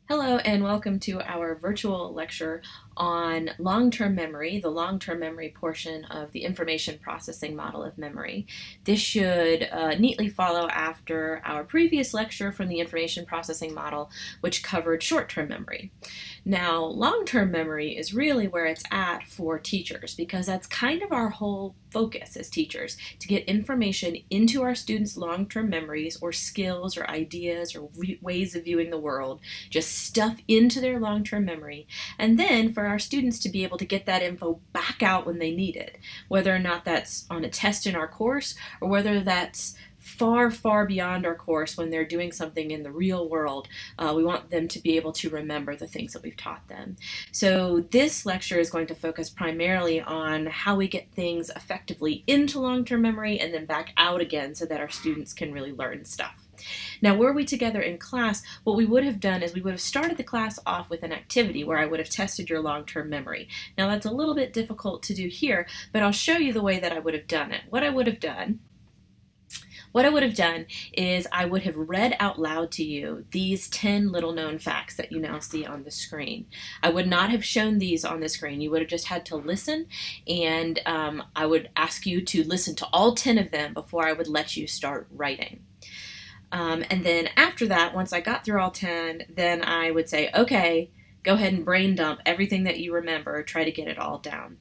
Hello and welcome to our virtual lecture on long-term memory, the long-term memory portion of the information processing model of memory. This should neatly follow after our previous lecture from the information processing model, which covered short-term memory. Now, long-term memory is really where it's at for teachers because that's kind of our whole focus as teachers, to get information into our students' long-term memories or skills or ideas or ways of viewing the world, just stuff into their long-term memory, and then for our students to be able to get that info back out when they need it, whether or not that's on a test in our course or whether that's far, far beyond our course when they're doing something in the real world. We want them to be able to remember the things that we've taught them. So this lecture is going to focus primarily on how we get things effectively into long-term memory and then back out again so that our students can really learn stuff. Now, were we together in class, what we would have done is we would have started the class off with an activity where I would have tested your long-term memory. Now, that's a little bit difficult to do here, but I'll show you the way that I would have done it. What I would have done is I would have read out loud to you these 10 little known facts that you now see on the screen. I would not have shown these on the screen. You would have just had to listen, and I would ask you to listen to all 10 of them before I would let you start writing. And then after that, once I got through all 10, then I would say, okay, go ahead and brain dump everything that you remember, try to get it all down.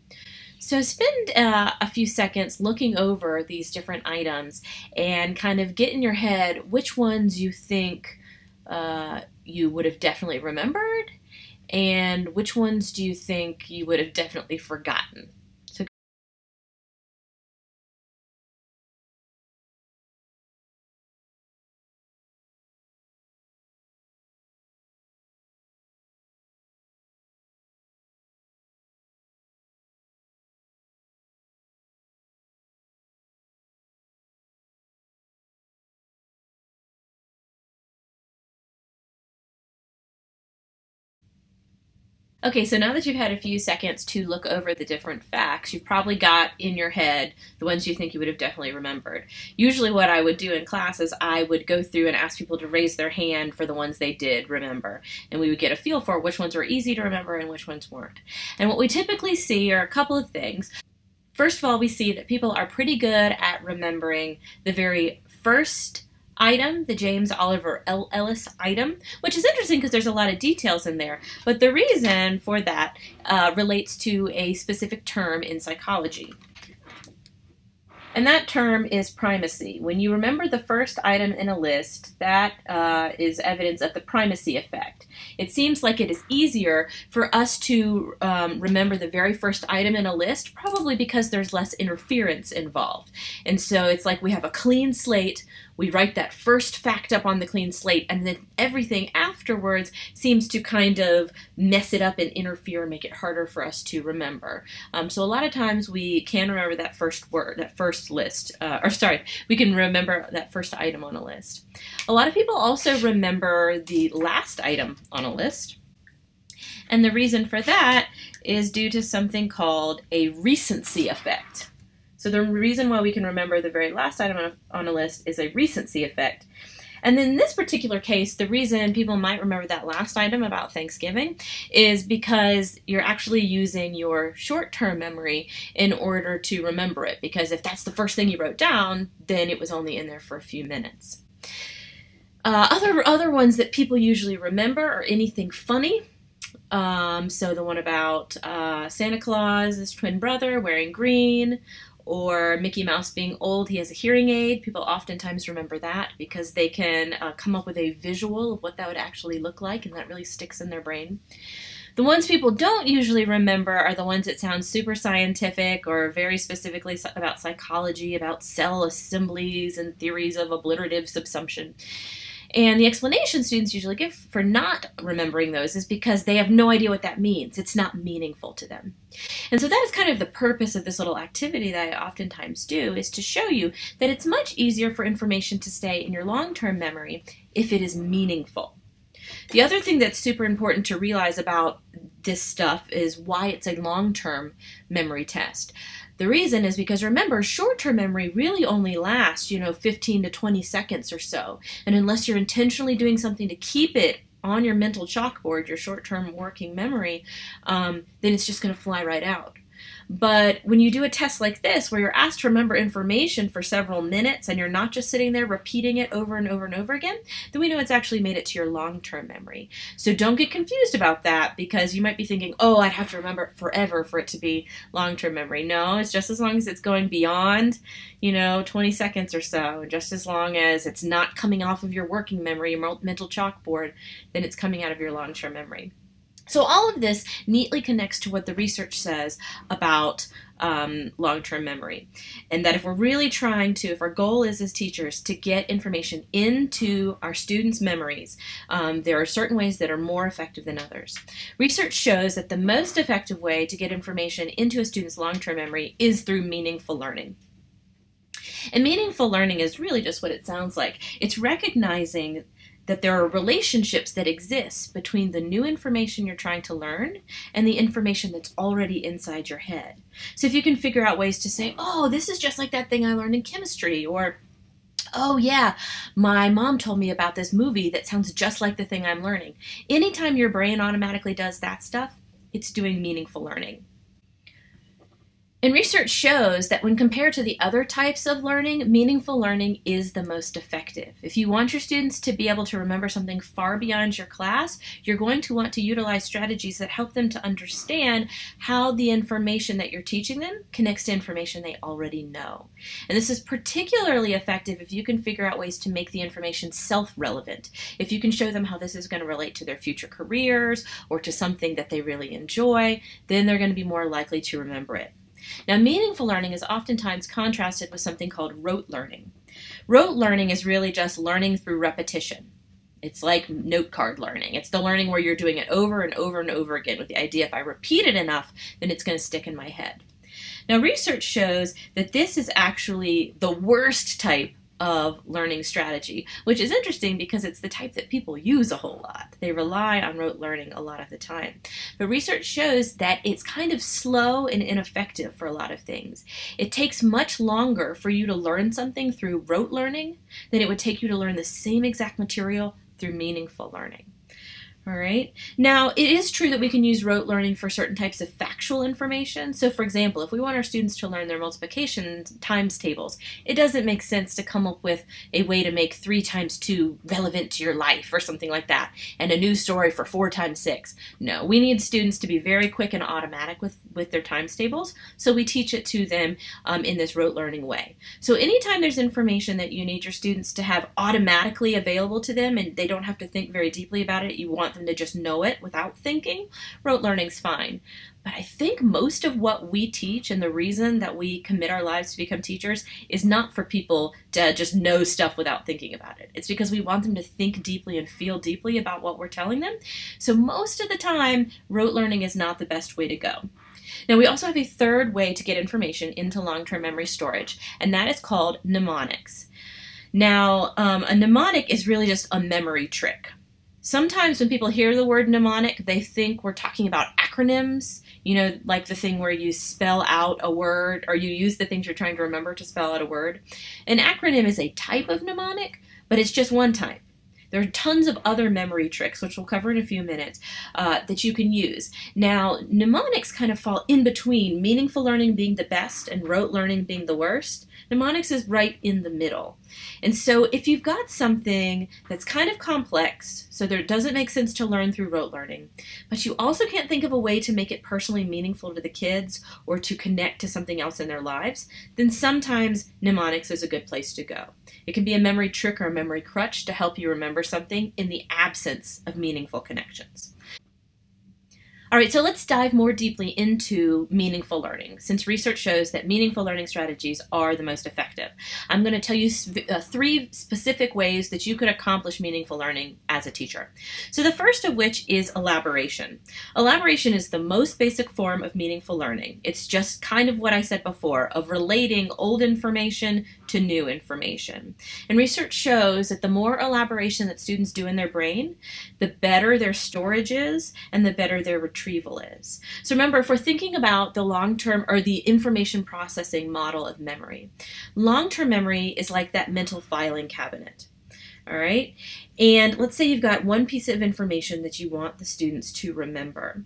So spend a few seconds looking over these different items and kind of get in your head which ones you think you would have definitely remembered and which ones do you think you would have definitely forgotten. Okay, so now that you've had a few seconds to look over the different facts, you've probably got in your head the ones you think you would have definitely remembered. Usually what I would do in class is I would go through and ask people to raise their hand for the ones they did remember, and we would get a feel for which ones were easy to remember and which ones weren't. And what we typically see are a couple of things. First of all, we see that people are pretty good at remembering the very first item, the James Oliver Ellis item, which is interesting because there's a lot of details in there. But the reason for that relates to a specific term in psychology. And that term is primacy. When you remember the first item in a list, that is evidence of the primacy effect. It seems like it is easier for us to remember the very first item in a list, probably because there's less interference involved. And so it's like we have a clean slate, we write that first fact up on the clean slate, and then everything afterwards seems to kind of mess it up and interfere and make it harder for us to remember. So a lot of times we can remember that first word, that first list, we can remember that first item on a list. A lot of people also remember the last item on a list, and the reason for that is due to something called a recency effect. So the reason why we can remember the very last item on a list is a recency effect. And in this particular case, the reason people might remember that last item about Thanksgiving is because you're actually using your short-term memory in order to remember it. Because if that's the first thing you wrote down, then it was only in there for a few minutes. Other ones that people usually remember are anything funny. So the one about Santa Claus's twin brother wearing green, or Mickey Mouse being old, he has a hearing aid. People oftentimes remember that because they can come up with a visual of what that would actually look like, and that really sticks in their brain. The ones people don't usually remember are the ones that sound super scientific or very specifically about psychology, about cell assemblies and theories of obliterative subsumption. And the explanation students usually give for not remembering those is because they have no idea what that means. It's not meaningful to them. And so that is kind of the purpose of this little activity that I oftentimes do, is to show you that it's much easier for information to stay in your long-term memory if it is meaningful. The other thing that's super important to realize about this stuff is why it's a long-term memory test. The reason is because, remember, short-term memory really only lasts, 15 to 20 seconds or so. And unless you're intentionally doing something to keep it on your mental chalkboard, your short-term working memory, then it's just going to fly right out. But when you do a test like this, where you're asked to remember information for several minutes and you're not just sitting there repeating it over and over and over again, then we know it's actually made it to your long-term memory. So don't get confused about that, because you might be thinking, oh, I'd have to remember it forever for it to be long-term memory. No, it's just as long as it's going beyond, 20 seconds or so, and just as long as it's not coming off of your working memory, your mental chalkboard, then it's coming out of your long-term memory. So all of this neatly connects to what the research says about long-term memory. And that if we're really trying to, if our goal is as teachers to get information into our students' memories, there are certain ways that are more effective than others. Research shows that the most effective way to get information into a student's long-term memory is through meaningful learning. And meaningful learning is really just what it sounds like. It's recognizing that there are relationships that exist between the new information you're trying to learn and the information that's already inside your head. So if you can figure out ways to say, oh, this is just like that thing I learned in chemistry, or oh yeah, my mom told me about this movie that sounds just like the thing I'm learning. Anytime your brain automatically does that stuff, it's doing meaningful learning. And research shows that when compared to the other types of learning, meaningful learning is the most effective. If you want your students to be able to remember something far beyond your class, you're going to want to utilize strategies that help them to understand how the information that you're teaching them connects to information they already know. And this is particularly effective if you can figure out ways to make the information self-relevant. If you can show them how this is going to relate to their future careers or to something that they really enjoy, then they're going to be more likely to remember it. Now, meaningful learning is oftentimes contrasted with something called rote learning. Rote learning is really just learning through repetition. It's like note card learning. It's the learning where you're doing it over and over and over again with the idea if I repeat it enough, then it's going to stick in my head. Now, research shows that this is actually the worst type of learning strategy, which is interesting because it's the type that people use a whole lot. They rely on rote learning a lot of the time. But research shows that it's kind of slow and ineffective for a lot of things. It takes much longer for you to learn something through rote learning than it would take you to learn the same exact material through meaningful learning. All right. Now, it is true that we can use rote learning for certain types of factual information. So, for example, if we want our students to learn their multiplication times tables, it doesn't make sense to come up with a way to make 3 times 2 relevant to your life or something like that, and a new story for 4 times 6. No, we need students to be very quick and automatic with their times tables, so we teach it to them in this rote learning way. So anytime there's information that you need your students to have automatically available to them and they don't have to think very deeply about it, you want them to just know it without thinking, rote learning's fine. But I think most of what we teach and the reason that we commit our lives to become teachers is not for people to just know stuff without thinking about it. It's because we want them to think deeply and feel deeply about what we're telling them. So most of the time, rote learning is not the best way to go. Now, we also have a third way to get information into long-term memory storage, and that is called mnemonics. Now, a mnemonic is really just a memory trick. Sometimes when people hear the word mnemonic, they think we're talking about acronyms, like the thing where you spell out a word, or you use the things you're trying to remember to spell out a word. An acronym is a type of mnemonic, but it's just one type. There are tons of other memory tricks, which we'll cover in a few minutes, that you can use. Now, mnemonics kind of fall in between meaningful learning being the best and rote learning being the worst. Mnemonics is right in the middle. And so if you've got something that's kind of complex, so that it doesn't make sense to learn through rote learning, but you also can't think of a way to make it personally meaningful to the kids or to connect to something else in their lives, then sometimes mnemonics is a good place to go. It can be a memory trick or a memory crutch to help you remember something in the absence of meaningful connections. All right, so let's dive more deeply into meaningful learning, since research shows that meaningful learning strategies are the most effective. I'm going to tell you 3 specific ways that you could accomplish meaningful learning as a teacher. So the first of which is elaboration. Elaboration is the most basic form of meaningful learning. It's just kind of what I said before, of relating old information to new information. And research shows that the more elaboration that students do in their brain, the better their storage is and the better their retrieval is. So remember, if we're thinking about the long-term or the information processing model of memory, long-term memory is like that mental filing cabinet. All right? And let's say you've got one piece of information that you want the students to remember.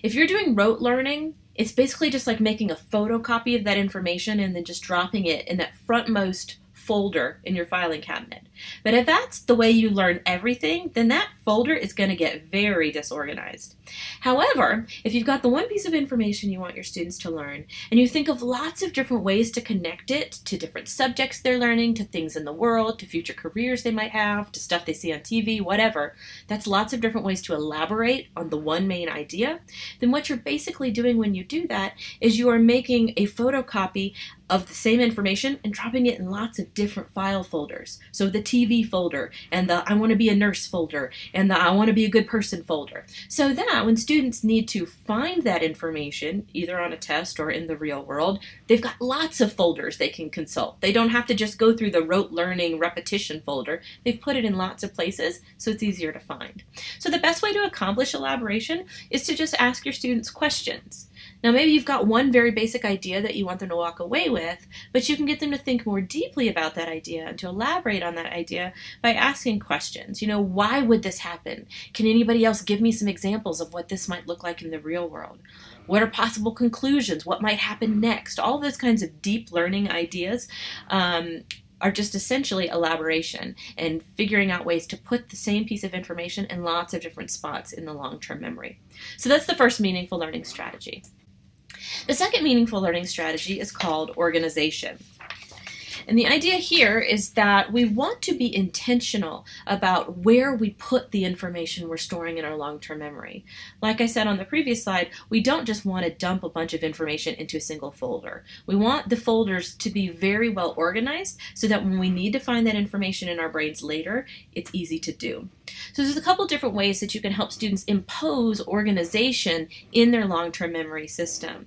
If you're doing rote learning, it's basically just like making a photocopy of that information and then just dropping it in that frontmost folder in your filing cabinet. But if that's the way you learn everything, then that folder is going to get very disorganized. However, if you've got the one piece of information you want your students to learn, and you think of lots of different ways to connect it to different subjects they're learning, to things in the world, to future careers they might have, to stuff they see on TV, whatever, that's lots of different ways to elaborate on the one main idea, then what you're basically doing when you do that is you are making a photocopy of the same information and dropping it in lots of different file folders. So the TV folder, and the I want to be a nurse folder, and the I want to be a good person folder. So that when students need to find that information, either on a test or in the real world, they've got lots of folders they can consult. They don't have to just go through the rote learning repetition folder. They've put it in lots of places, so it's easier to find. So the best way to accomplish elaboration is to just ask your students questions. Now maybe you've got one very basic idea that you want them to walk away with, but you can get them to think more deeply about that idea and to elaborate on that idea by asking questions. You know, why would this happen? Can anybody else give me some examples of what this might look like in the real world? What are possible conclusions? What might happen next? All those kinds of deep learning ideas are just essentially elaboration and figuring out ways to put the same piece of information in lots of different spots in the long-term memory. So that's the first meaningful learning strategy. The second meaningful learning strategy is called organization. And the idea here is that we want to be intentional about where we put the information we're storing in our long-term memory. Like I said on the previous slide, we don't just want to dump a bunch of information into a single folder. We want the folders to be very well organized so that when we need to find that information in our brains later, it's easy to do. So there's a couple different ways that you can help students impose organization in their long-term memory system.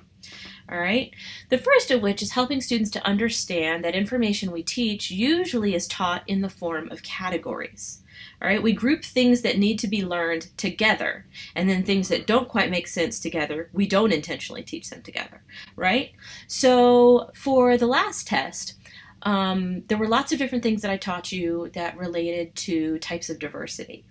All right. The first of which is helping students to understand that information we teach usually is taught in the form of categories. All right. We group things that need to be learned together, and then things that don't quite make sense together, we don't intentionally teach them together. Right. So for the last test, there were lots of different things that I taught you that related to types of diversity.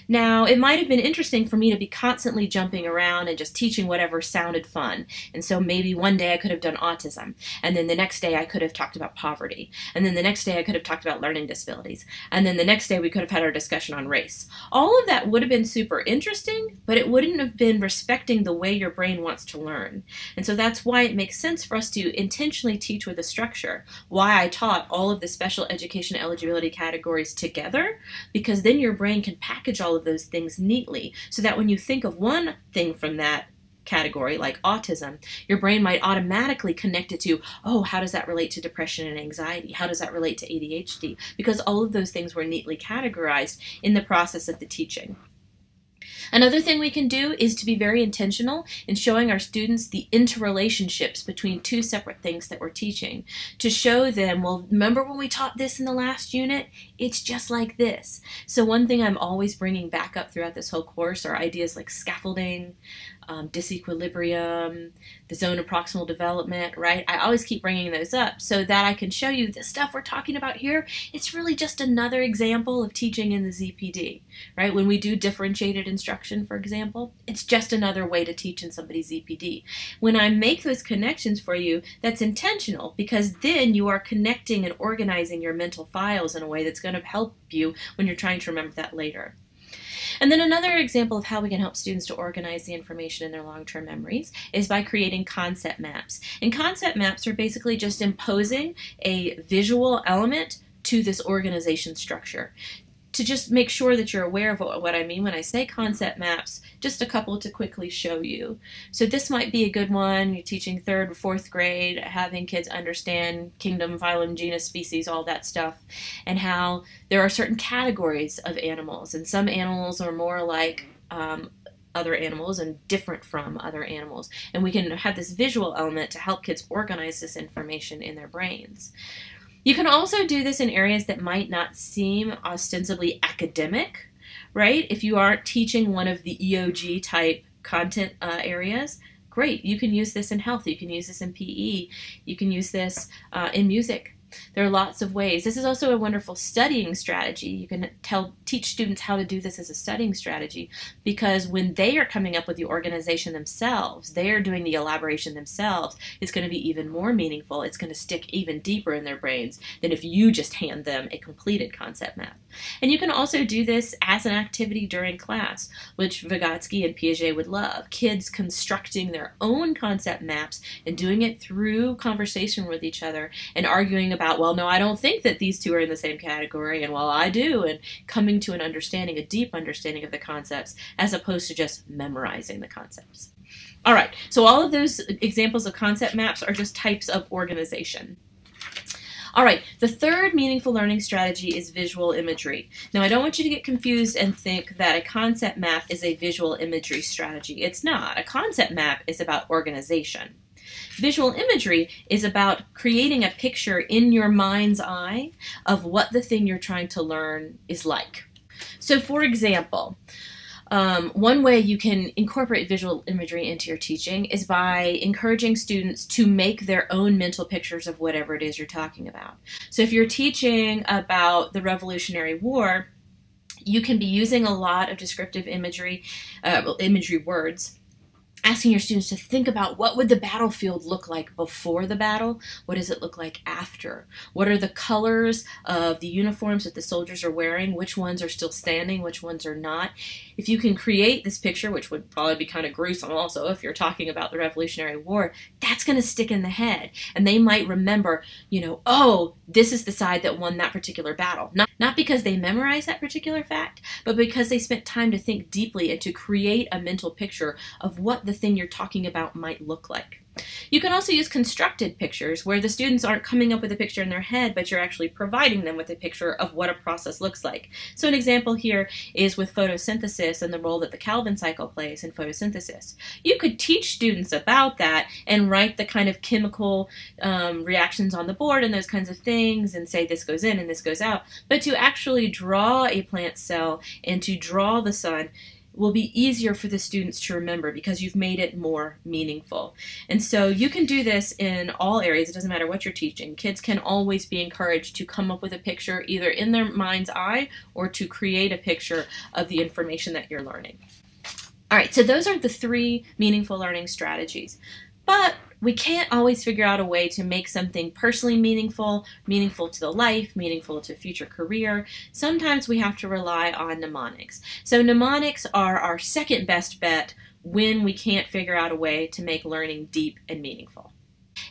Now, it might have been interesting for me to be constantly jumping around and just teaching whatever sounded fun. And so maybe one day I could have done autism, and then the next day I could have talked about poverty, and then the next day I could have talked about learning disabilities, and then the next day we could have had our discussion on race. All of that would have been super interesting, but it wouldn't have been respecting the way your brain wants to learn. And so that's why it makes sense for us to intentionally teach with a structure. Why I taught all of the special education eligibility categories together, because then your brain can package all of those things neatly so that when you think of one thing from that category, like autism, your brain might automatically connect it to, oh, how does that relate to depression and anxiety? How does that relate to ADHD? Because all of those things were neatly categorized in the process of the teaching. Another thing we can do is to be very intentional in showing our students the interrelationships between two separate things that we're teaching. To show them, well, remember when we taught this in the last unit? It's just like this. So one thing I'm always bringing back up throughout this whole course are ideas like scaffolding, disequilibrium, the zone of proximal development, right? I always keep bringing those up so that I can show you the stuff we're talking about here. It's really just another example of teaching in the ZPD, right? When we do differentiated instruction, for example, it's just another way to teach in somebody's ZPD. When I make those connections for you, that's intentional, because then you are connecting and organizing your mental files in a way that's going to help you when you're trying to remember that later. And then another example of how we can help students to organize the information in their long-term memories is by creating concept maps. And concept maps are basically just imposing a visual element to this organization structure. To just make sure that you're aware of what I mean when I say concept maps, just a couple to quickly show you. So this might be a good one. You're teaching 3rd or 4th grade, having kids understand kingdom, phylum, genus, species, all that stuff, and how there are certain categories of animals, and some animals are more like other animals and different from other animals. And we can have this visual element to help kids organize this information in their brains. You can also do this in areas that might not seem ostensibly academic, right? If you aren't teaching one of the EOG type content areas, great. You can use this in health. You can use this in PE. You can use this in music. There are lots of ways. This is also a wonderful studying strategy. You can teach students how to do this as a studying strategy, because when they are coming up with the organization themselves, they are doing the elaboration themselves, it's going to be even more meaningful. It's going to stick even deeper in their brains than if you just hand them a completed concept map. And you can also do this as an activity during class, which Vygotsky and Piaget would love. Kids constructing their own concept maps and doing it through conversation with each other and arguing about, well, no, I don't think that these two are in the same category, and well, I do, and coming to an understanding, a deep understanding of the concepts, as opposed to just memorizing the concepts. All right, so all of those examples of concept maps are just types of organization. All right, the third meaningful learning strategy is visual imagery. Now, I don't want you to get confused and think that a concept map is a visual imagery strategy. It's not. A concept map is about organization. Visual imagery is about creating a picture in your mind's eye of what the thing you're trying to learn is like. So, for example, one way you can incorporate visual imagery into your teaching is by encouraging students to make their own mental pictures of whatever it is you're talking about. So if you're teaching about the Revolutionary War, you can be using a lot of descriptive imagery, imagery words, asking your students to think about what would the battlefield look like before the battle, what does it look like after, what are the colors of the uniforms that the soldiers are wearing, which ones are still standing, which ones are not. If you can create this picture, which would probably be kind of gruesome also if you're talking about the Revolutionary War, that's going to stick in the head, and they might remember, you know, oh, this is the side that won that particular battle. Not because they memorized that particular fact, but because they spent time to think deeply and to create a mental picture of what the thing you're talking about might look like. You can also use constructed pictures where the students aren't coming up with a picture in their head, but you're actually providing them with a picture of what a process looks like. So an example here is with photosynthesis and the role that the Calvin cycle plays in photosynthesis. You could teach students about that and write the kind of chemical reactions on the board and those kinds of things and say this goes in and this goes out, but to actually draw a plant cell and to draw the sun will be easier for the students to remember because you've made it more meaningful. And so you can do this in all areas. It doesn't matter what you're teaching. Kids can always be encouraged to come up with a picture either in their mind's eye or to create a picture of the information that you're learning. All right, so those are the three meaningful learning strategies. But we can't always figure out a way to make something personally meaningful, meaningful to the life, meaningful to future career. Sometimes we have to rely on mnemonics. So mnemonics are our second best bet when we can't figure out a way to make learning deep and meaningful.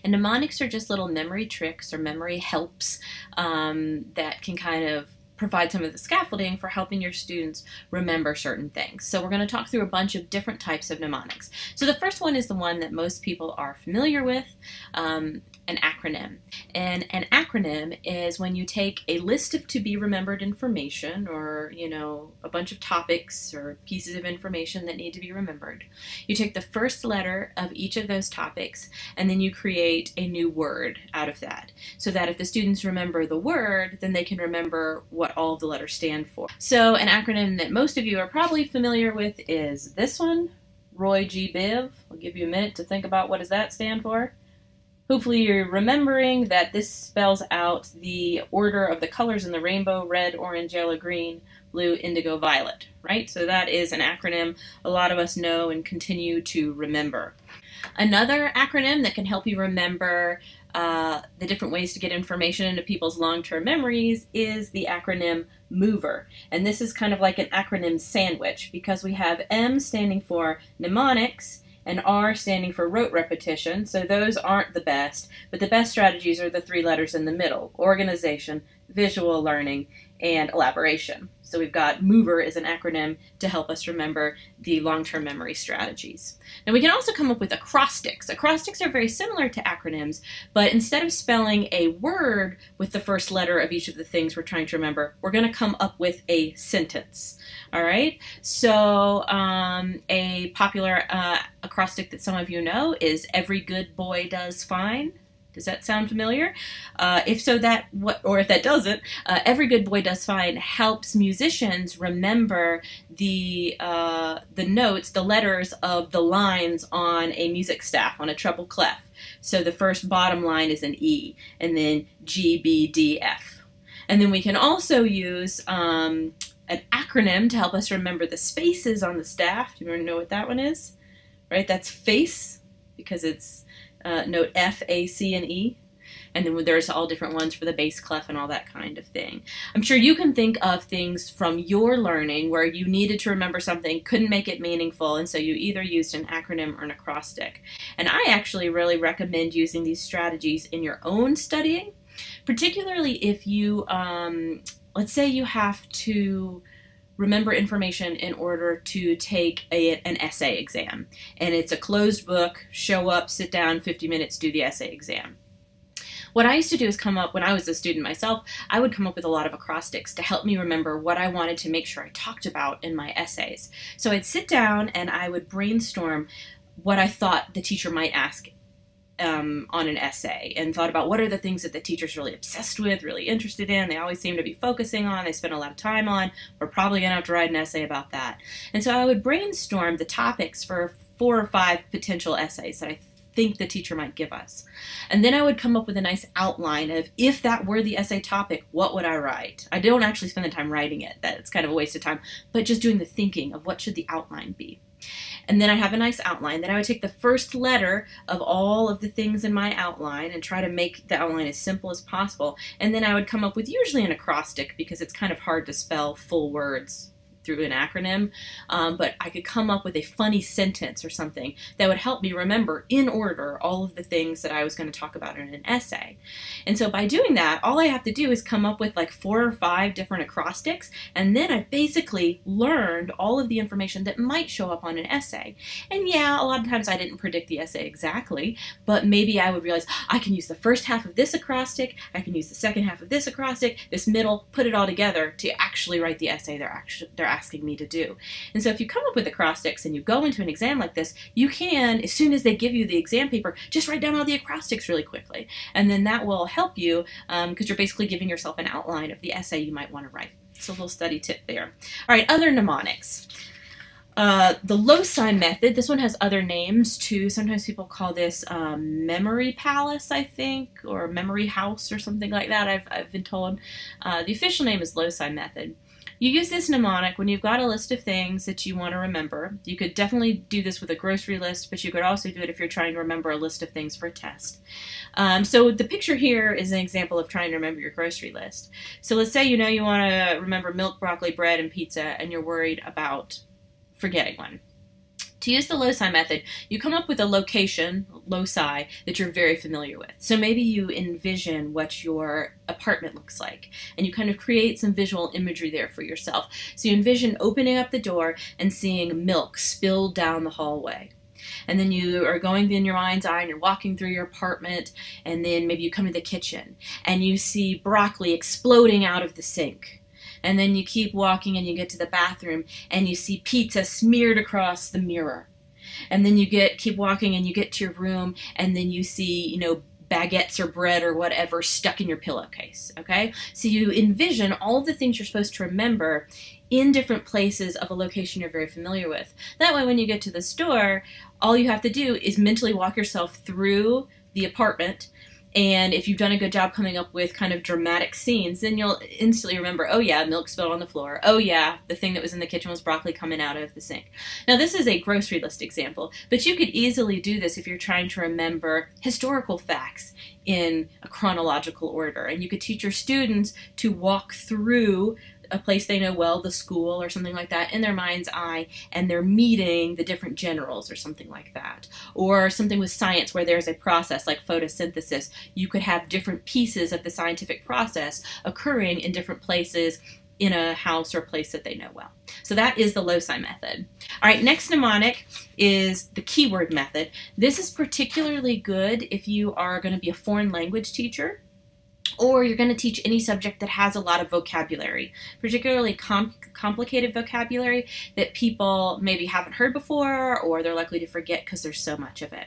And mnemonics are just little memory tricks or memory helps that can kind of provide some of the scaffolding for helping your students remember certain things. So we're going to talk through a bunch of different types of mnemonics. So the first one is the one that most people are familiar with, an acronym. And an acronym is when you take a list of to-be-remembered information or, you know, a bunch of topics or pieces of information that need to be remembered. You take the first letter of each of those topics and then you create a new word out of that so that if the students remember the word, then they can remember what all of the letters stand for. So an acronym that most of you are probably familiar with is this one, Roy G. Biv. I'll give you a minute to think about what does that stand for. Hopefully you're remembering that this spells out the order of the colors in the rainbow: red, orange, yellow, green, blue, indigo, violet, right? So that is an acronym a lot of us know and continue to remember. Another acronym that can help you remember the different ways to get information into people's long-term memories is the acronym MOVER. And this is kind of like an acronym sandwich because we have M standing for mnemonics and R standing for rote repetition, so those aren't the best, but the best strategies are the three letters in the middle: organization, visual learning, and elaboration. So we've got MOVER as an acronym to help us remember the long-term memory strategies. Now we can also come up with acrostics. Acrostics are very similar to acronyms, but instead of spelling a word with the first letter of each of the things we're trying to remember, we're going to come up with a sentence. All right? So a popular acrostic that some of you know is "Every good boy does fine." Does that sound familiar? If so, or if that doesn't, Every Good Boy Does Fine helps musicians remember the notes, the letters of the lines on a music staff, on a treble clef. So the first bottom line is an E, and then G, B, D, F. And then we can also use an acronym to help us remember the spaces on the staff. Do you know what that one is? Right, that's FACE, because it's note F, A, C, and E. And then there's all different ones for the bass clef and all that kind of thing. I'm sure you can think of things from your learning where you needed to remember something, couldn't make it meaningful, and so you either used an acronym or an acrostic. And I actually really recommend using these strategies in your own studying, particularly if you, let's say you have to remember information in order to take an essay exam. And it's a closed book, show up, sit down, 50 minutes, do the essay exam. What I used to do is come up, when I was a student myself, I would come up with a lot of acrostics to help me remember what I wanted to make sure I talked about in my essays. So I'd sit down and I would brainstorm what I thought the teacher might ask on an essay, and thought about what are the things that the teacher's really obsessed with, really interested in, they always seem to be focusing on, they spend a lot of time on, we're probably going to have to write an essay about that. And so I would brainstorm the topics for 4 or 5 potential essays that I think the teacher might give us. And then I would come up with a nice outline of, if that were the essay topic, what would I write? I don't actually spend the time writing it, that's kind of a waste of time, but just doing the thinking of what should the outline be. And then I have a nice outline. Then I would take the first letter of all of the things in my outline and try to make the outline as simple as possible. And then I would come up with usually an acrostic, because it's kind of hard to spell full words through an acronym, but I could come up with a funny sentence or something that would help me remember in order all of the things that I was going to talk about in an essay. And so by doing that, all I have to do is come up with like 4 or 5 different acrostics, and then I've basically learned all of the information that might show up on an essay. And yeah, a lot of times I didn't predict the essay exactly, but maybe I would realize I can use the first half of this acrostic, I can use the second half of this acrostic, this middle, put it all together to actually write the essay they're asking me to do. And so if you come up with acrostics and you go into an exam like this, you can, as soon as they give you the exam paper, just write down all the acrostics really quickly. And then that will help you, because you're basically giving yourself an outline of the essay you might want to write. It's a little study tip there. All right, other mnemonics. The loci method, this one has other names too. Sometimes people call this memory palace, I think, or memory house or something like that, I've been told. The official name is loci method. You use this mnemonic when you've got a list of things that you want to remember. You could definitely do this with a grocery list, but you could also do it if you're trying to remember a list of things for a test. So the picture here is an example of trying to remember your grocery list. So let's say you know you want to remember milk, broccoli, bread, and pizza, and you're worried about forgetting one. To use the loci method, you come up with a location, loci, that you're very familiar with. So maybe you envision what your apartment looks like, and you kind of create some visual imagery there for yourself. So you envision opening up the door and seeing milk spilled down the hallway. And then you are going in your mind's eye and you're walking through your apartment, and then maybe you come to the kitchen and you see broccoli exploding out of the sink. And then you keep walking and you get to the bathroom and you see pizza smeared across the mirror. And then you keep walking and you get to your room, and then you see, you know, baguettes or bread or whatever stuck in your pillowcase, okay? So you envision all the things you're supposed to remember in different places of a location you're very familiar with. That way when you get to the store, all you have to do is mentally walk yourself through the apartment. And if you've done a good job coming up with kind of dramatic scenes, then you'll instantly remember, oh yeah, milk spilled on the floor. Oh yeah, the thing that was in the kitchen was broccoli coming out of the sink. Now this is a grocery list example, but you could easily do this if you're trying to remember historical facts in a chronological order. And you could teach your students to walk through a place they know well, the school or something like that, in their mind's eye, and they're meeting the different generals or something like that. Or something with science where there's a process like photosynthesis. You could have different pieces of the scientific process occurring in different places in a house or place that they know well. So that is the loci method. All right, next mnemonic is the keyword method. This is particularly good if you are going to be a foreign language teacher, or you're going to teach any subject that has a lot of vocabulary, particularly complicated vocabulary that people maybe haven't heard before, or they're likely to forget because there's so much of it.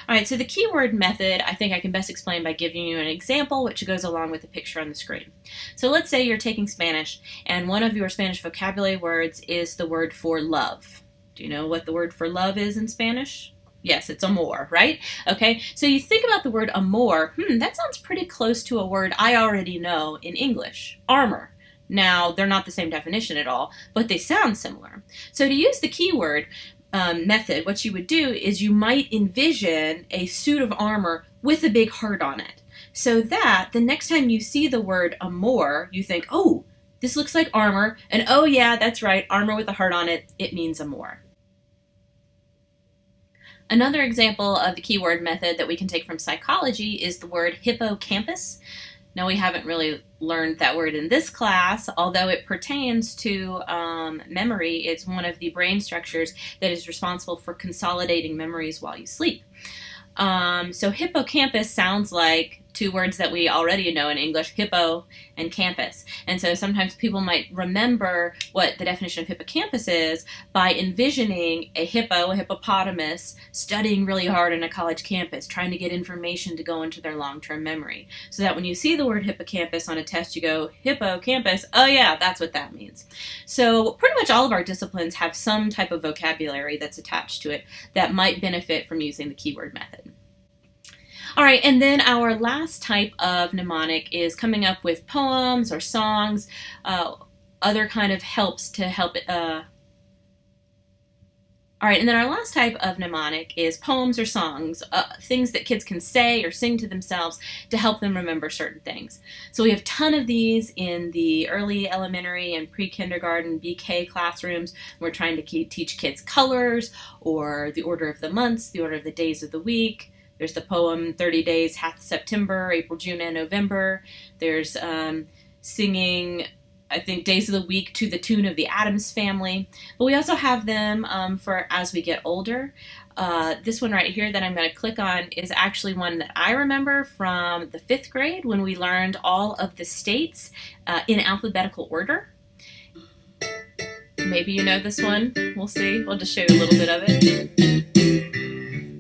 All right, so the keyword method I think I can best explain by giving you an example which goes along with the picture on the screen. So let's say you're taking Spanish and one of your Spanish vocabulary words is the word for love. Do you know what the word for love is in Spanish? Yes, it's amor, right? Okay, so you think about the word amor, that sounds pretty close to a word I already know in English, armor. Now, they're not the same definition at all, but they sound similar. So to use the keyword method, what you would do is you might envision a suit of armor with a big heart on it, so that the next time you see the word amor, you think, oh, this looks like armor, and oh yeah, that's right, armor with a heart on it, it means amor. Another example of the keyword method that we can take from psychology is the word hippocampus. Now, we haven't really learned that word in this class, although it pertains to memory. It's one of the brain structures that is responsible for consolidating memories while you sleep. So hippocampus sounds like two words that we already know in English, hippo and campus. And so sometimes people might remember what the definition of hippocampus is by envisioning a hippo, a hippopotamus, studying really hard on a college campus, trying to get information to go into their long-term memory. So that when you see the word hippocampus on a test, you go, hippocampus, oh yeah, that's what that means. So pretty much all of our disciplines have some type of vocabulary that's attached to it that might benefit from using the keyword method. All right, and then our last type of mnemonic is coming up with poems or songs, other kind of helps to help it. All right, and then our last type of mnemonic is poems or songs, things that kids can say or sing to themselves to help them remember certain things. So we have a ton of these in the early elementary and pre-kindergarten BK classrooms. We're trying to teach kids colors or the order of the months, the order of the days of the week. There's the poem 30 Days Hath September, April, June, and November. There's singing, I think, days of the week to the tune of the Addams Family. But we also have them for as we get older. This one right here that I'm going to click on is actually one that I remember from the 5th grade when we learned all of the states in alphabetical order. Maybe you know this one. We'll see. We'll just show you a little bit of it.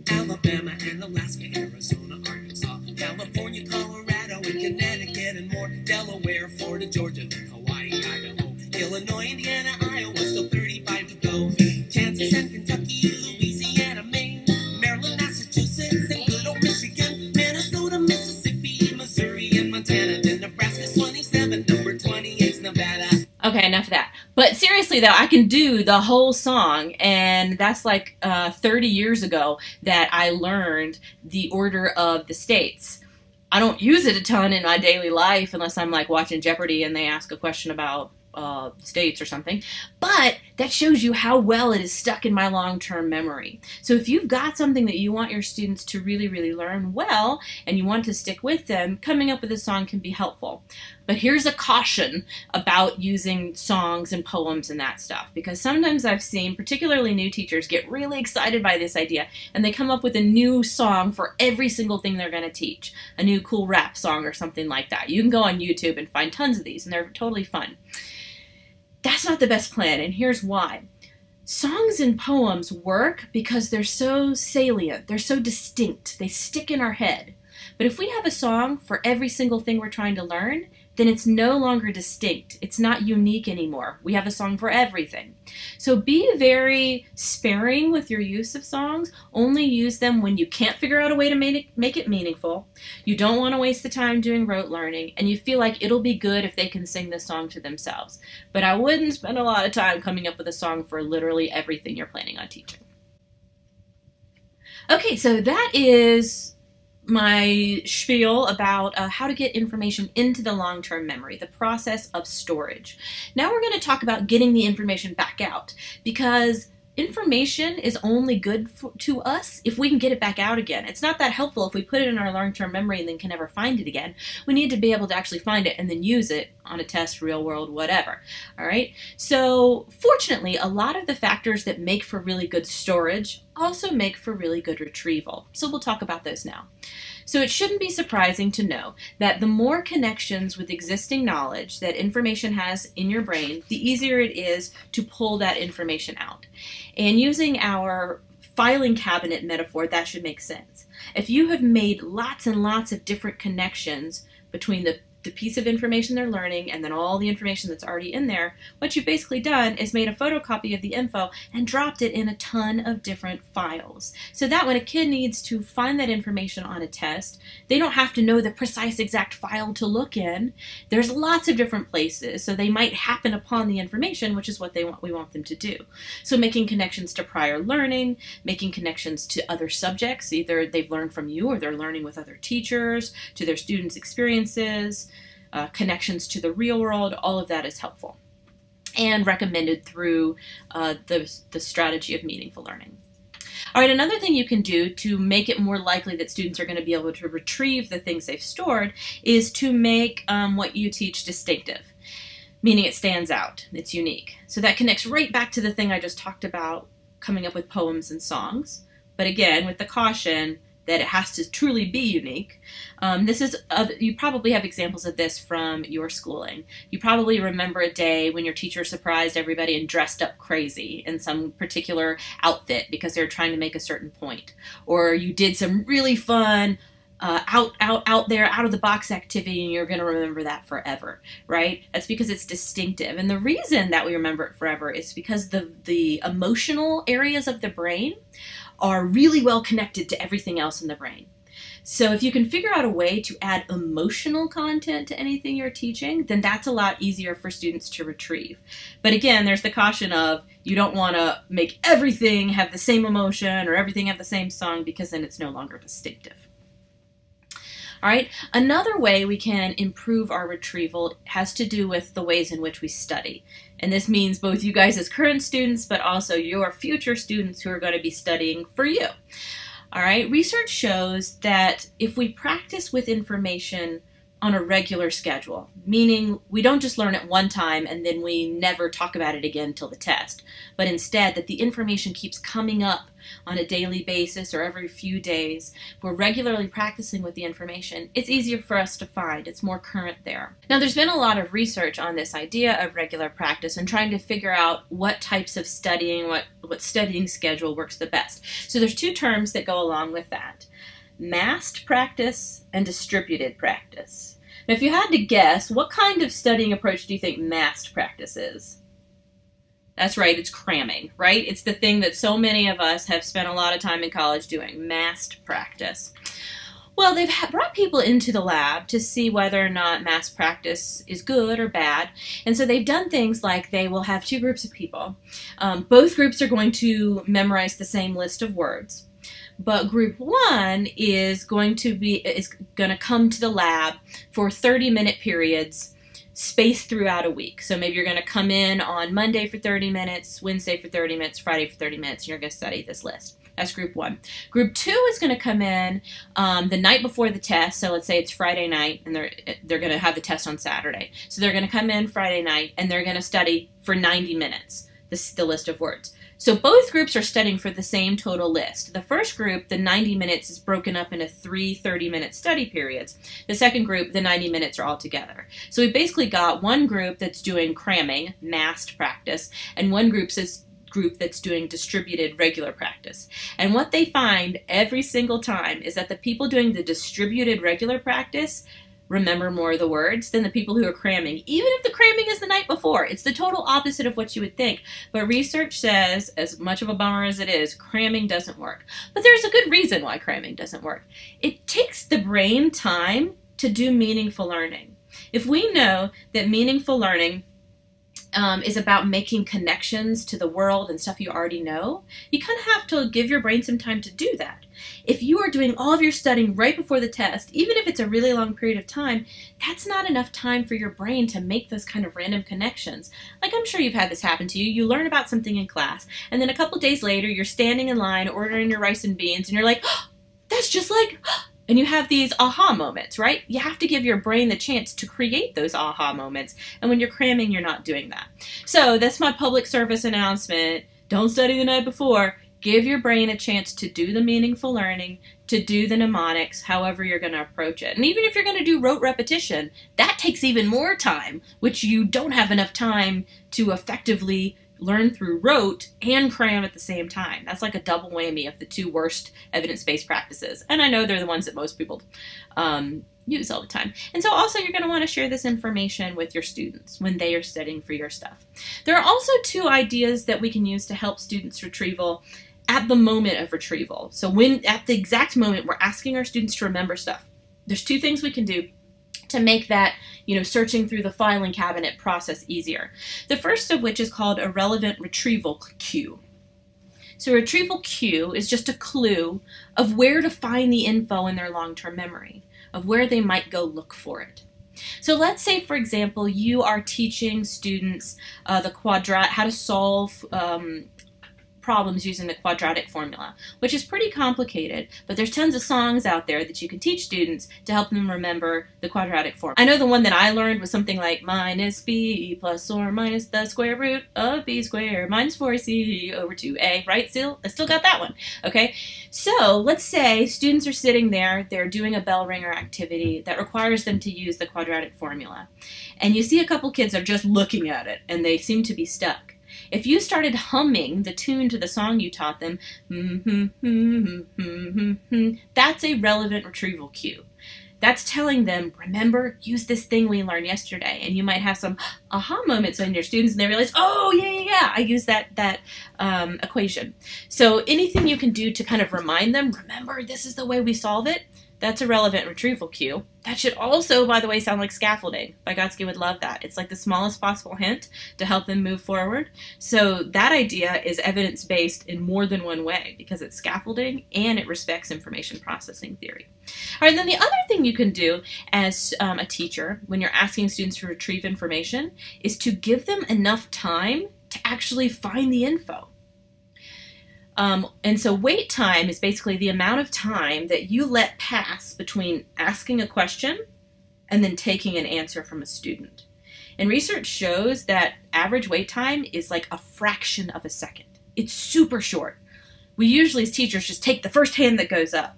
Alabama and Alaska, Arizona, Arkansas, California, Colorado, and Connecticut, and more. Delaware, Florida, Georgia, Hawaii, Idaho, Illinois, Indiana, Iowa, still 35 to go. Kansas and Kentucky, Louisiana, Maine, Maryland, Massachusetts, and good old Michigan, Minnesota, Mississippi, Missouri, and Montana. Then Nebraska's 27, number 28's Nevada. Okay, enough of that. But seriously, though, I can do the whole song, and that's like 30 years ago that I learned the order of the states. I don't use it a ton in my daily life unless I'm like watching Jeopardy and they ask a question about states or something, but that shows you how well it is stuck in my long-term memory. So if you've got something that you want your students to really, really learn well and you want to stick with them, coming up with a song can be helpful. But here's a caution about using songs and poems and that stuff, because sometimes I've seen particularly new teachers get really excited by this idea and they come up with a new song for every single thing they're going to teach, a new cool rap song or something like that. You can go on YouTube and find tons of these and they're totally fun. That's not the best plan, and here's why. Songs and poems work because they're so salient, they're so distinct, they stick in our head. But if we have a song for every single thing we're trying to learn, then it's no longer distinct. It's not unique anymore. We have a song for everything. So be very sparing with your use of songs. Only use them when you can't figure out a way to make it meaningful. You don't want to waste the time doing rote learning, and you feel like it'll be good if they can sing the song to themselves. But I wouldn't spend a lot of time coming up with a song for literally everything you're planning on teaching. Okay, so that is my spiel about how to get information into the long-term memory, the process of storage. Now we're going to talk about getting the information back out, because information is only good to us if we can get it back out again. It's not that helpful if we put it in our long-term memory and then can never find it again. We need to be able to actually find it and then use it on a test, real world, whatever. All right. So fortunately, a lot of the factors that make for really good storage also make for really good retrieval. So we'll talk about those now. So it shouldn't be surprising to know that the more connections with existing knowledge that information has in your brain, the easier it is to pull that information out. And using our filing cabinet metaphor, that should make sense. If you have made lots and lots of different connections between the piece of information they're learning and then all the information that's already in there, what you've basically done is made a photocopy of the info and dropped it in a ton of different files. So that when a kid needs to find that information on a test, they don't have to know the precise exact file to look in. There's lots of different places, so they might happen upon the information, which is what we want them to do. So making connections to prior learning, making connections to other subjects, either they've learned from you or they're learning with other teachers, to their students' experiences, connections to the real world, all of that is helpful and recommended through the strategy of meaningful learning. All right, another thing you can do to make it more likely that students are going to be able to retrieve the things they've stored is to make what you teach distinctive, meaning it stands out, it's unique. So that connects right back to the thing I just talked about, coming up with poems and songs, but again, with the caution that it has to truly be unique. You probably have examples of this from your schooling. You probably remember a day when your teacher surprised everybody and dressed up crazy in some particular outfit because they were trying to make a certain point. Or you did some really fun out there, out of the box activity, and you're going to remember that forever, right? That's because it's distinctive. And the reason that we remember it forever is because the emotional areas of the brain are really well connected to everything else in the brain. So if you can figure out a way to add emotional content to anything you're teaching, then that's a lot easier for students to retrieve. But again, there's the caution of you don't want to make everything have the same emotion or everything have the same song, because then it's no longer distinctive. All right, another way we can improve our retrieval has to do with the ways in which we study. And this means both you guys as current students, but also your future students who are going to be studying for you. All right, research shows that if we practice with information on a regular schedule, meaning we don't just learn it one time and then we never talk about it again till the test, but instead that the information keeps coming up on a daily basis or every few days, if we're regularly practicing with the information, it's easier for us to find. It's more current there. Now, there's been a lot of research on this idea of regular practice and trying to figure out what types of studying, what studying schedule works the best. So there's two terms that go along with that: massed practice and distributed practice. Now, if you had to guess, what kind of studying approach do you think massed practice is? That's right, it's cramming, right? It's the thing that so many of us have spent a lot of time in college doing, massed practice. Well, they've brought people into the lab to see whether or not mass practice is good or bad. And so they've done things like they will have two groups of people. Both groups are going to memorize the same list of words. But group one is going to come to the lab for 30-minute periods spaced throughout a week. So maybe you're going to come in on Monday for 30 minutes, Wednesday for 30 minutes, Friday for 30 minutes, and you're going to study this list. That's group one. Group two is going to come in the night before the test. So let's say it's Friday night, and they're going to have the test on Saturday. So they're going to come in Friday night, and they're going to study for 90 minutes, the list of words. So both groups are studying for the same total list. The first group, the 90 minutes, is broken up into 3 30-minute study periods. The second group, the 90 minutes are all together. So we basically got one group that's doing cramming, massed practice, and one group that's doing distributed regular practice. And what they find every single time is that the people doing the distributed regular practice remember more of the words than the people who are cramming, even if the cramming is the night before. It's the total opposite of what you would think. But research says, as much of a bummer as it is, cramming doesn't work. But there's a good reason why cramming doesn't work. It takes the brain time to do meaningful learning. If we know that meaningful learning is about making connections to the world and stuff you already know, you kind of have to give your brain some time to do that. If you are doing all of your studying right before the test, even if it's a really long period of time, that's not enough time for your brain to make those kind of random connections. Like, I'm sure you've had this happen to you. You learn about something in class, and then a couple days later, you're standing in line ordering your rice and beans, and you're like, oh, that's just like... And you have these aha moments, right? You have to give your brain the chance to create those aha moments. And when you're cramming, you're not doing that. So that's my public service announcement. Don't study the night before. Give your brain a chance to do the meaningful learning, to do the mnemonics, however you're going to approach it. And even if you're going to do rote repetition, that takes even more time, which you don't have enough time to effectively learn through rote and cram at the same time. That's like a double whammy of the two worst evidence-based practices. And I know they're the ones that most people use all the time. And so also you're going to want to share this information with your students when they are studying for your stuff. There are also two ideas that we can use to help students retrieval at the moment of retrieval. So when at the exact moment we're asking our students to remember stuff, there's two things we can do to make that, searching through the filing cabinet process easier. The first of which is called a relevant retrieval cue. So a retrieval cue is just a clue of where to find the info in their long-term memory, of where they might go look for it. So let's say, for example, you are teaching students how to solve problems using the quadratic formula, which is pretty complicated, but there's tons of songs out there that you can teach students to help them remember the quadratic formula. I know the one that I learned was something like minus b plus or minus the square root of b squared minus 4c over 2a, right? I still got that one, okay? So let's say students are sitting there, they're doing a bell ringer activity that requires them to use the quadratic formula, and you see a couple kids are just looking at it, and they seem to be stuck. If you started humming the tune to the song you taught them, that's a relevant retrieval cue. That's telling them, remember, use this thing we learned yesterday. And you might have some aha moments in your students, and they realize, oh, yeah, I used that equation. So anything you can do to kind of remind them, remember, this is the way we solve it, that's a relevant retrieval cue. That should also, by the way, sound like scaffolding. Vygotsky would love that. It's like the smallest possible hint to help them move forward. So that idea is evidence-based in more than one way because it's scaffolding and it respects information processing theory. All right, then the other thing you can do as a teacher when you're asking students to retrieve information is to give them enough time to actually find the info. And so wait time is basically the amount of time that you let pass between asking a question and then taking an answer from a student. And research shows that average wait time is like a fraction of a second. It's super short. We usually as teachers just take the first hand that goes up.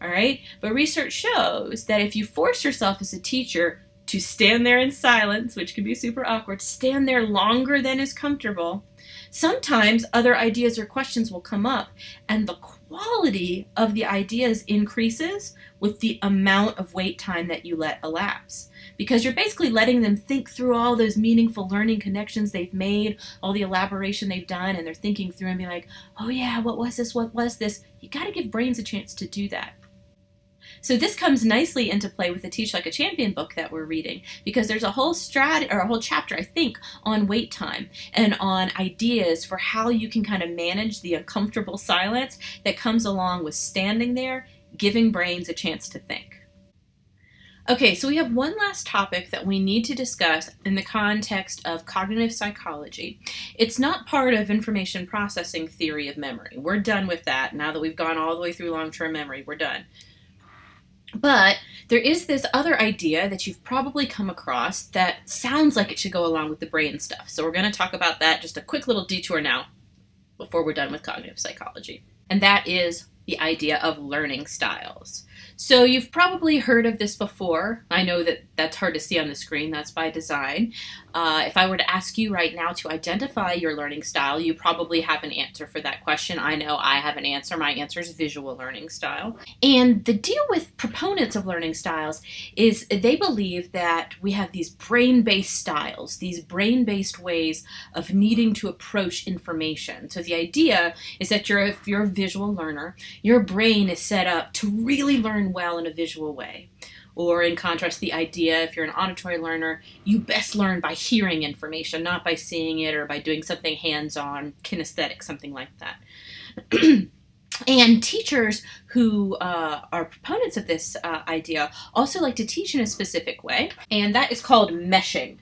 All right? But research shows that if you force yourself as a teacher to stand there in silence, which can be super awkward, stand there longer than is comfortable, sometimes other ideas or questions will come up, and the quality of the ideas increases with the amount of wait time that you let elapse. Because you're basically letting them think through all those meaningful learning connections they've made, all the elaboration they've done, and they're thinking through and be like, oh yeah, what was this? What was this? You got to give brains a chance to do that. So this comes nicely into play with the Teach Like a Champion book that we're reading, because there's a whole chapter, I think, on wait time and on ideas for how you can kind of manage the uncomfortable silence that comes along with standing there, giving brains a chance to think. Okay, so we have one last topic that we need to discuss in the context of cognitive psychology. It's not part of information processing theory of memory. We're done with that. Now that we've gone all the way through long-term memory, we're done. But there is this other idea that you've probably come across that sounds like it should go along with the brain stuff. So we're going to talk about that, just a quick little detour now before we're done with cognitive psychology. And that is the idea of learning styles. So you've probably heard of this before. I know that that's hard to see on the screen. That's by design. If I were to ask you right now to identify your learning style, you probably have an answer for that question. I know I have an answer. My answer is visual learning style. And the deal with proponents of learning styles is they believe that we have these brain-based styles, these brain-based ways of needing to approach information. So the idea is that if you're a visual learner, your brain is set up to really learn well in a visual way. Or in contrast, the idea, if you're an auditory learner, you best learn by hearing information, not by seeing it or by doing something hands-on, kinesthetic, something like that. And teachers who are proponents of this idea also like to teach in a specific way, and that is called meshing.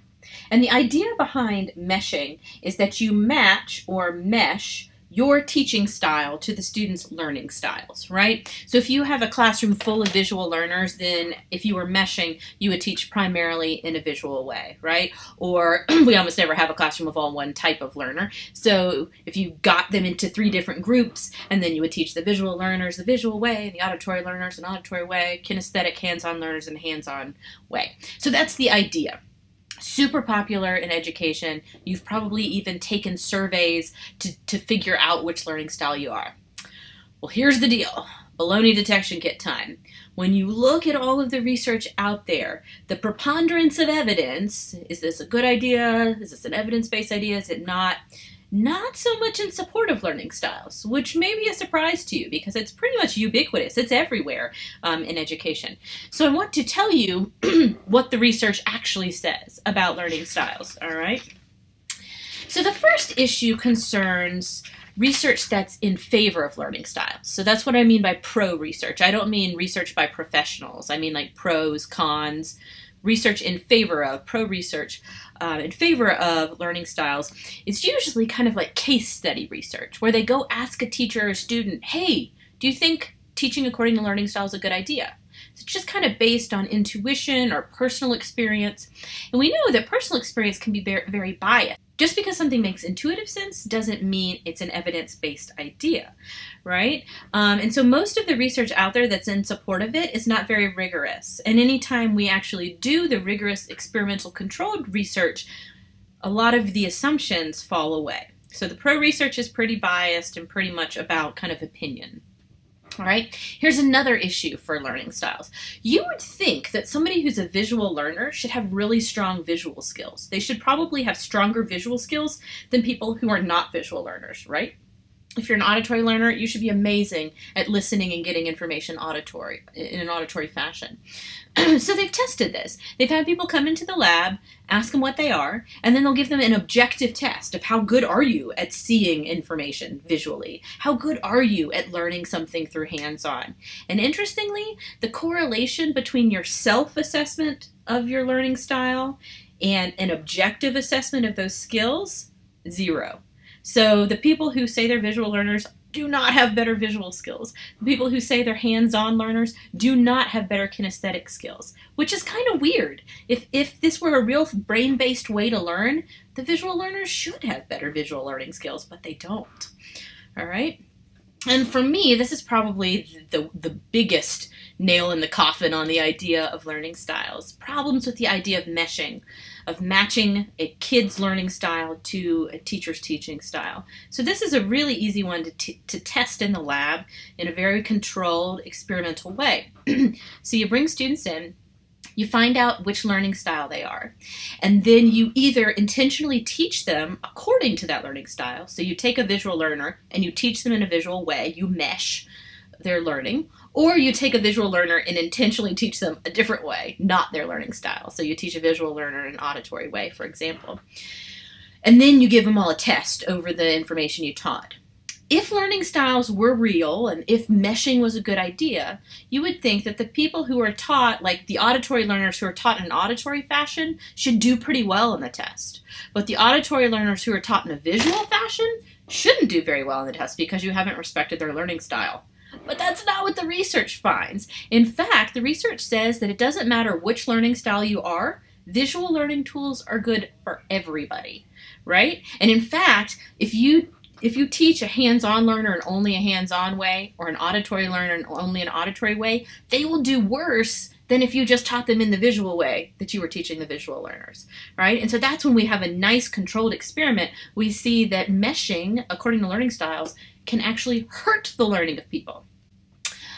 And the idea behind meshing is that you match or mesh your teaching style to the students' learning styles, right? So if you have a classroom full of visual learners, then if you were meshing, you would teach primarily in a visual way, right? Or we almost never have a classroom of all one type of learner. So if you got them into 3 different groups, and then you would teach the visual learners the visual way, the auditory learners an auditory way, kinesthetic hands-on learners in a hands-on way. So that's the idea. Super popular in education. You've probably even taken surveys to figure out which learning style you are. Well, here's the deal. Baloney detection kit time. When you look at all of the research out there, the preponderance of evidence, is this a good idea? Is this an evidence-based idea? Is it not? Not so much in support of learning styles, which may be a surprise to you because it's pretty much ubiquitous. It's everywhere in education. So I want to tell you what the research actually says about learning styles, all right? So the first issue concerns research that's in favor of learning styles. So that's what I mean by pro-research. I don't mean research by professionals. I mean like pros, cons, research in favor of, pro-research in favor of learning styles. It's usually kind of like case study research, where they go ask a teacher or a student, hey, do you think teaching according to learning style is a good idea? It's just kind of based on intuition or personal experience. And we know that personal experience can be very biased. Just because something makes intuitive sense doesn't mean it's an evidence-based idea, right? And so most of the research out there that's in support of it is not very rigorous. And anytime we actually do the rigorous experimental controlled research, a lot of the assumptions fall away. So the pro-research is pretty biased and pretty much about kind of opinion. All right, here's another issue for learning styles. You would think that somebody who's a visual learner should have really strong visual skills. They should probably have stronger visual skills than people who are not visual learners, right? If you're an auditory learner, you should be amazing at listening and getting information in an auditory fashion. So they've tested this. They've had people come into the lab, ask them what they are, and then they'll give them an objective test of how good are you at seeing information visually? How good are you at learning something through hands-on? And interestingly, the correlation between your self-assessment of your learning style and an objective assessment of those skills, 0. So the people who say they're visual learners do not have better visual skills. The people who say they're hands-on learners do not have better kinesthetic skills, which is kind of weird. If this were a real brain-based way to learn, the visual learners should have better visual learning skills, but they don't. All right? And for me, this is probably the biggest nail in the coffin on the idea of learning styles. Problems with the idea of meshing, of matching a kid's learning style to a teacher's teaching style. So this is a really easy one to test in the lab in a very controlled, experimental way. So you bring students in, you find out which learning style they are, and then you either intentionally teach them according to that learning style. So you take a visual learner and you teach them in a visual way, you mesh their learning, or you take a visual learner and intentionally teach them a different way, not their learning style. So you teach a visual learner in an auditory way, for example. And then you give them all a test over the information you taught. If learning styles were real and if meshing was a good idea, you would think that the people who are taught, like the auditory learners who are taught in an auditory fashion, should do pretty well in the test. But the auditory learners who are taught in a visual fashion shouldn't do very well in the test because you haven't respected their learning style. But that's not what the research finds. In fact, the research says that it doesn't matter which learning style you are, visual learning tools are good for everybody, right? And in fact, if you teach a hands-on learner in only a hands-on way, or an auditory learner in only an auditory way, they will do worse than if you just taught them in the visual way that you were teaching the visual learners, right? And so that's when we have a nice controlled experiment. We see that meshing, according to learning styles, can actually hurt the learning of people.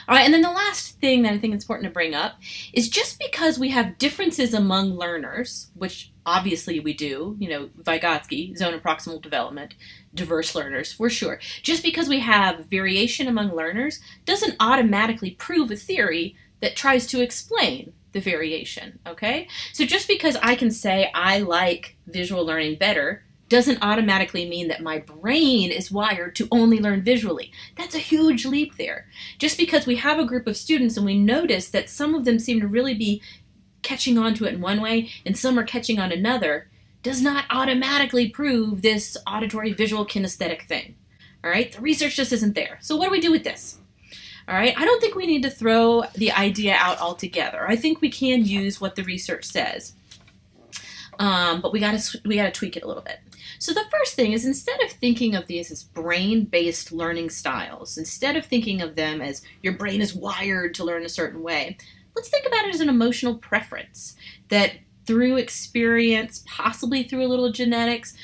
All right, and then the last thing that I think is important to bring up is just because we have differences among learners, which obviously we do, you know, Vygotsky, zone of proximal development, diverse learners, for sure. Just because we have variation among learners doesn't automatically prove a theory that tries to explain the variation, okay? So just because I can say I like visual learning better doesn't automatically mean that my brain is wired to only learn visually. That's a huge leap there. Just because we have a group of students and we notice that some of them seem to really be catching on to it in one way and some are catching on another, does not automatically prove this auditory visual kinesthetic thing. All right, the research just isn't there. So what do we do with this? All right, I don't think we need to throw the idea out altogether. I think we can use what the research says, but we gotta tweak it a little bit. So the first thing is, instead of thinking of these as brain-based learning styles, instead of thinking of them as your brain is wired to learn a certain way, let's think about it as an emotional preference that through experience, possibly through a little genetics,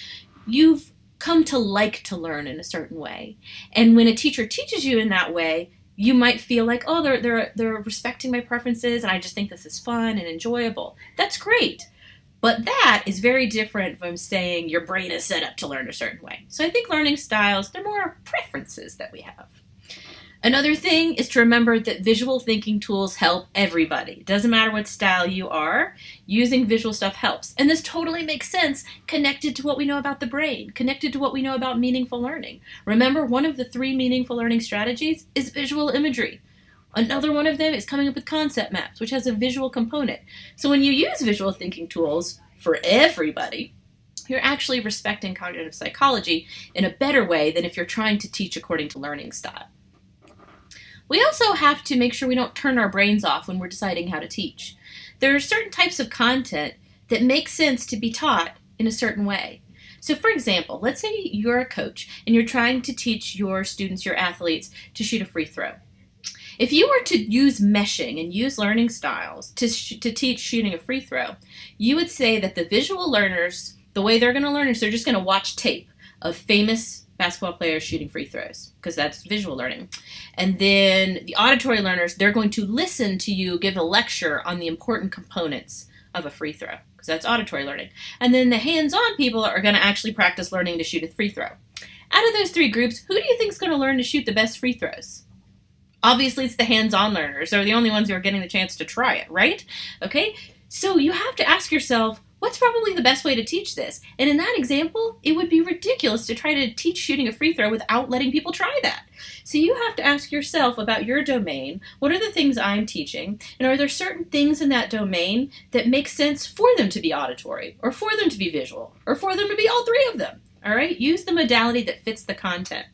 you've come to like to learn in a certain way. And when a teacher teaches you in that way, you might feel like, oh, they're respecting my preferences and I just think this is fun and enjoyable. That's great. But that is very different from saying your brain is set up to learn a certain way. So I think learning styles, they're more preferences that we have. Another thing is to remember that visual thinking tools help everybody. It doesn't matter what style you are, using visual stuff helps. And this totally makes sense connected to what we know about the brain, connected to what we know about meaningful learning. Remember, one of the 3 meaningful learning strategies is visual imagery. Another one of them is coming up with concept maps, which has a visual component. So when you use visual thinking tools for everybody, you're actually respecting cognitive psychology in a better way than if you're trying to teach according to learning style. We also have to make sure we don't turn our brains off when we're deciding how to teach. There are certain types of content that make sense to be taught in a certain way. So for example, let's say you're a coach and you're trying to teach your students, your athletes, to shoot a free throw. If you were to use meshing and use learning styles to teach shooting a free throw, you would say that the visual learners, the way they're going to learn is they're just going to watch tape of famous basketball players shooting free throws, because that's visual learning. And then the auditory learners, they're going to listen to you give a lecture on the important components of a free throw, because that's auditory learning. And then the hands-on people are going to actually practice learning to shoot a free throw. Out of those 3 groups, who do you think is going to learn to shoot the best free throws? Obviously, it's the hands-on learners. They're the only ones who are getting the chance to try it, right? Okay, so you have to ask yourself, what's probably the best way to teach this? And in that example, it would be ridiculous to try to teach shooting a free throw without letting people try that. So you have to ask yourself about your domain, what are the things I'm teaching, and are there certain things in that domain that make sense for them to be auditory, or for them to be visual, or for them to be all 3 of them, all right? Use the modality that fits the content.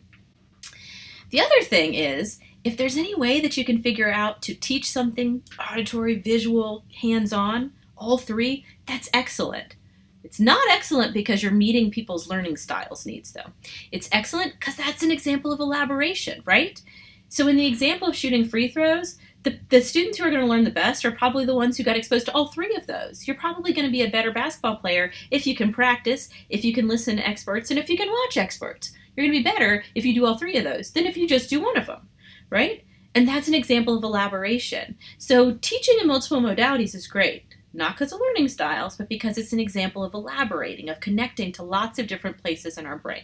The other thing is, if there's any way that you can figure out to teach something auditory, visual, hands-on, all 3, that's excellent. It's not excellent because you're meeting people's learning styles needs, though. It's excellent because that's an example of elaboration, right? So in the example of shooting free throws, the students who are going to learn the best are probably the ones who got exposed to all 3 of those. You're probably going to be a better basketball player if you can practice, if you can listen to experts, and if you can watch experts. You're going to be better if you do all 3 of those than if you just do one of them, right? And that's an example of elaboration. So teaching in multiple modalities is great. Not because of learning styles, but because it's an example of elaborating, of connecting to lots of different places in our brain.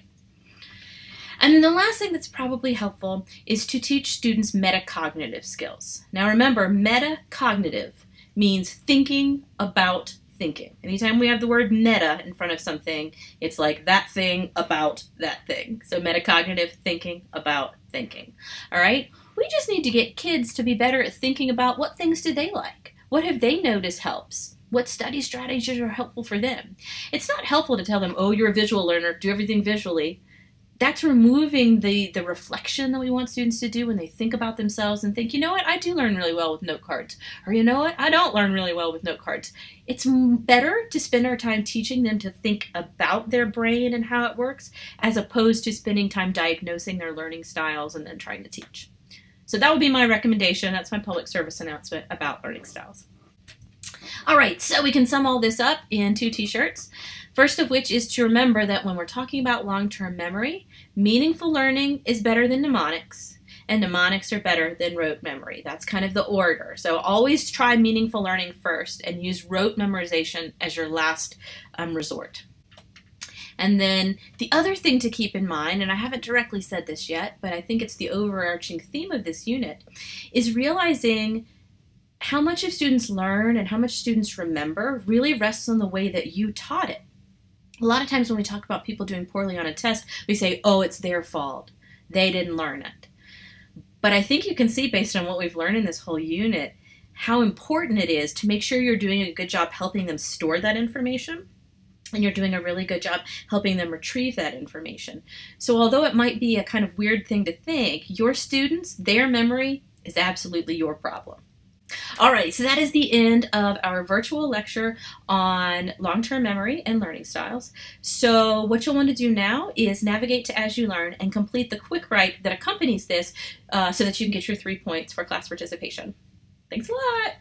And then the last thing that's probably helpful is to teach students metacognitive skills. Now remember, metacognitive means thinking about thinking. Anytime we have the word meta in front of something, it's like that thing about that thing. So metacognitive, thinking about thinking. All right? We just need to get kids to be better at thinking about what things do they like. What have they noticed helps? What study strategies are helpful for them? It's not helpful to tell them, oh, you're a visual learner, do everything visually. That's removing the reflection that we want students to do when they think about themselves and think, you know what, I do learn really well with note cards. Or you know what, I don't learn really well with note cards. It's better to spend our time teaching them to think about their brain and how it works, as opposed to spending time diagnosing their learning styles and then trying to teach. So that would be my recommendation. That's my public service announcement about learning styles. All right, so we can sum all this up in 2 t-shirts. First of which is to remember that when we're talking about long-term memory, meaningful learning is better than mnemonics, and mnemonics are better than rote memory. That's kind of the order. So always try meaningful learning first and use rote memorization as your last resort. And then the other thing to keep in mind, and I haven't directly said this yet, but I think it's the overarching theme of this unit, is realizing how much of students learn and how much students remember really rests on the way that you taught it. A lot of times when we talk about people doing poorly on a test, we say, oh, it's their fault. They didn't learn it. But I think you can see, based on what we've learned in this whole unit, how important it is to make sure you're doing a good job helping them store that information, and you're doing a really good job helping them retrieve that information. So although it might be a kind of weird thing to think, your students, their memory is absolutely your problem. All right, so that is the end of our virtual lecture on long-term memory and learning styles. So what you'll want to do now is navigate to As You Learn and complete the quick write that accompanies this so that you can get your 3 points for class participation. Thanks a lot.